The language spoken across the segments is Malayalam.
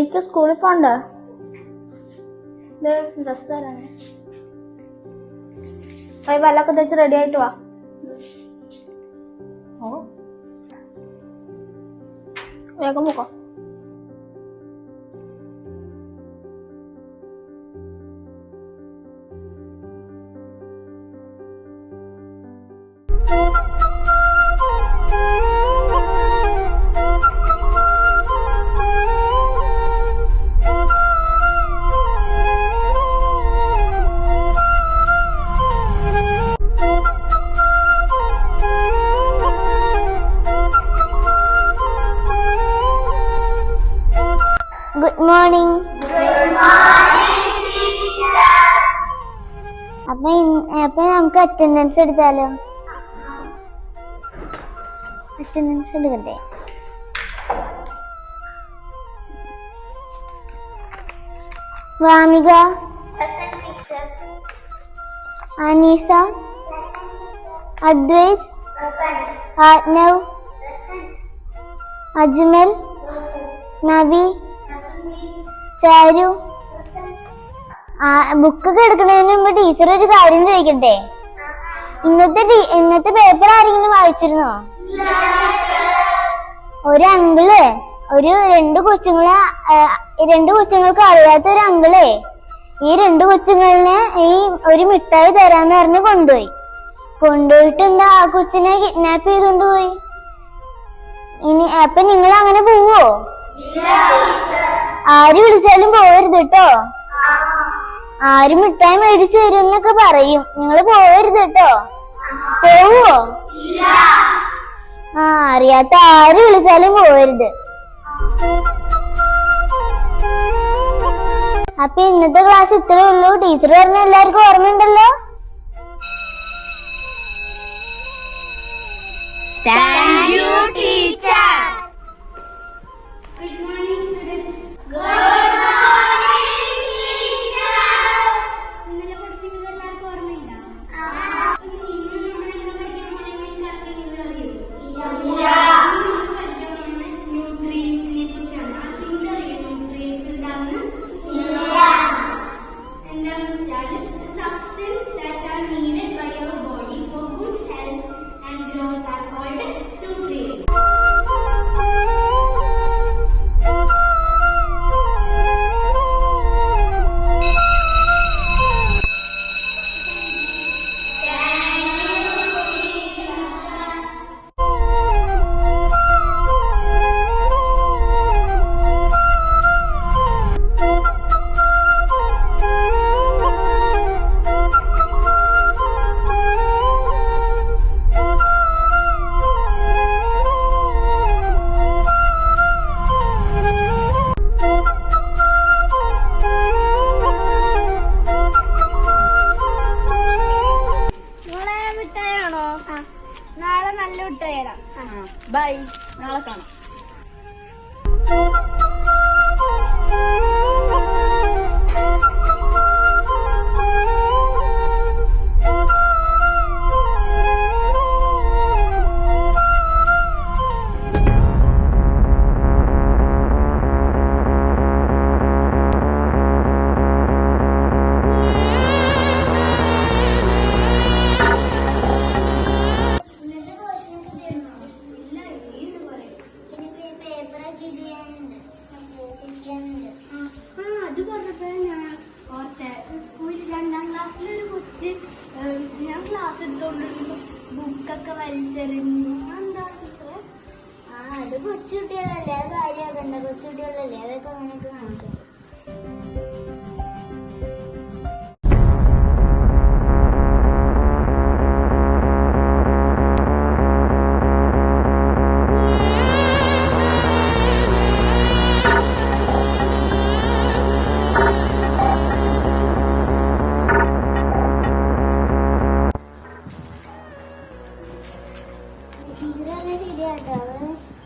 എനിക്ക് സ്കൂളിൽ പോണ്ട. ഡ്രസ് തരാനേ. വല്ലൊക്കെ തേച്ച് റെഡി ആയിട്ട് വാ. ഓ വേഗം പോക്കോ. Good morning. Good morning, teacher. അപ്പൊ നമുക്ക് അറ്റൻഡൻസ് എടുത്താലോ? അറ്റൻഡൻസ് എടുക്കട്ടെ. Vamika, Present, teacher. Aneesa, Advaith, Present. ആജ്ഞവ്, Present. Ajmal, Present. നബി, Present. ചാരു. Present. ബുക്കൊക്കെ എടുക്കുന്നതിന് മുമ്പ് ടീച്ചർ ഒരു കാര്യം ചോദിക്കട്ടെ? ഇന്നത്തെ പേപ്പർ ആരെങ്കിലും വായിച്ചിരുന്നോ? ഒരു അങ്കിള് രണ്ട് കൊച്ചുങ്ങൾക്ക് അറിയാത്ത ഒരു അങ്കിളെ ഈ 2 കൊച്ചുങ്ങളിനെ ഈ ഒരു മിഠായി തരാന്ന് പറഞ്ഞ് കൊണ്ടുപോയിട്ട് എന്താ ആ കൊച്ചിനെ കിഡ്നാപ്പ് ചെയ്തോണ്ട് പോയി. അപ്പൊ നിങ്ങൾ അങ്ങനെ പോവോ? ആര് വിളിച്ചാലും പോവരുത് കേട്ടോ. ആര് മിഠായി മേടിച്ചു തരും എന്നൊക്കെ പറയും. നിങ്ങള് പോവരുത് കേട്ടോ. പോവോ? അറിയാത്ത ആര് വിളിച്ചാലും പോവരുത്. അപ്പൊ ഇന്നത്തെ ക്ലാസ് ഇത്രേ ഉള്ളൂ. ടീച്ചർ പറഞ്ഞ എല്ലാവർക്കും ഓർമ്മയുണ്ടല്ലോ? Thank you, teacher. Good morning, students. Good morning, teacher. ഇന്നലെ പഠിപ്പിച്ചത് എല്ലാവർക്കും ഓർമ്മയുണ്ടോ? ഇന്ന് നമ്മൾ എന്താ പഠിക്കാൻ പോകുന്നത് ആർക്കെങ്കിലും അറിയോ? ഇല്ല. നമ്മൾ പഠിക്കാൻ പോകുന്നത് ന്യൂട്രിയൻസിനെ കുറിച്ചാണ്. ആർക്കെങ്കിലും അറിയോ ന്യൂട്രിയൻസ് എന്താണെന്ന്? ഇല്ല. എന്താണെന്ന് വെച്ചാൽ substance that are needed by our body for good health and growth are called nutrients. നാളെ നല്ല വിട്ടേരാം. ബൈ, നാളെ കാണാം. അത് പറഞ്ഞപ്പോഴാണ് ഞാൻ ഓർത്തെ. സ്കൂളിൽ 2ാം ക്ലാസ്സിലൊരു കൊച്ച് ഞാൻ ക്ലാസ് എടുത്തോണ്ടിരുന്നു ബുക്കൊക്കെ വലിച്ചെറിഞ്ഞു. എന്താണ് ടീച്ചറെ? അത് കൊച്ചുകുട്ടികളല്ലേ, അത് കാര്യമാക്കണ്ട. കൊച്ചുകുട്ടികളല്ലേ, അതൊക്കെ അങ്ങനെയൊക്കെ കാണിക്കാം. ശരിയാട്ടോ,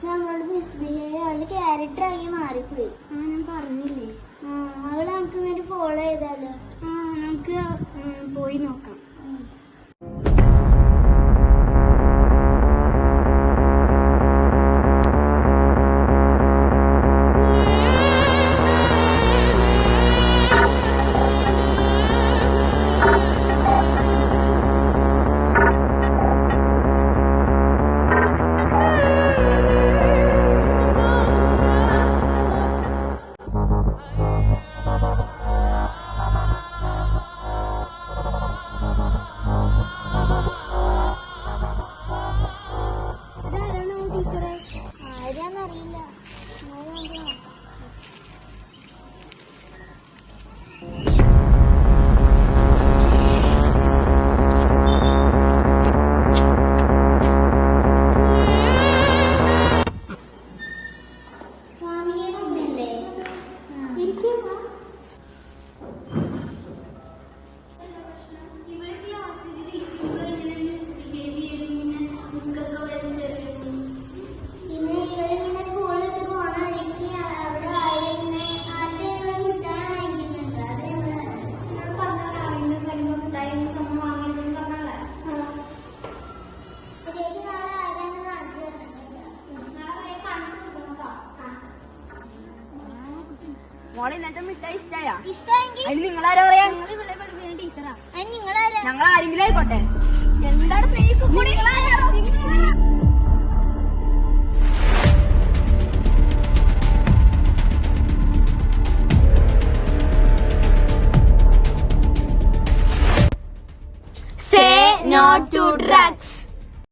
നമ്മളോട് മിസ്ബിഹേവ് അവളുടെ ക്യാരക്ടറാക്കി മാറിപ്പോയി. ഞാൻ പറഞ്ഞില്ലേ. അവളെ നമുക്ക് ഇങ്ങനെ ഫോളോ ചെയ്താലോ? നമുക്ക് പോയി നോക്കാം. മോളെ ഇന്നത്തെ മിഠായി ഇഷ്ടായ? ഇഷ്ടമെങ്കിൽ അതിന് നിങ്ങളാരാ പറയാ? ടീച്ചറാ നിങ്ങളാരാ? ഞങ്ങൾ ആരെങ്കിലും ആയിക്കോട്ടെ. എന്താണ് Say no to drugs.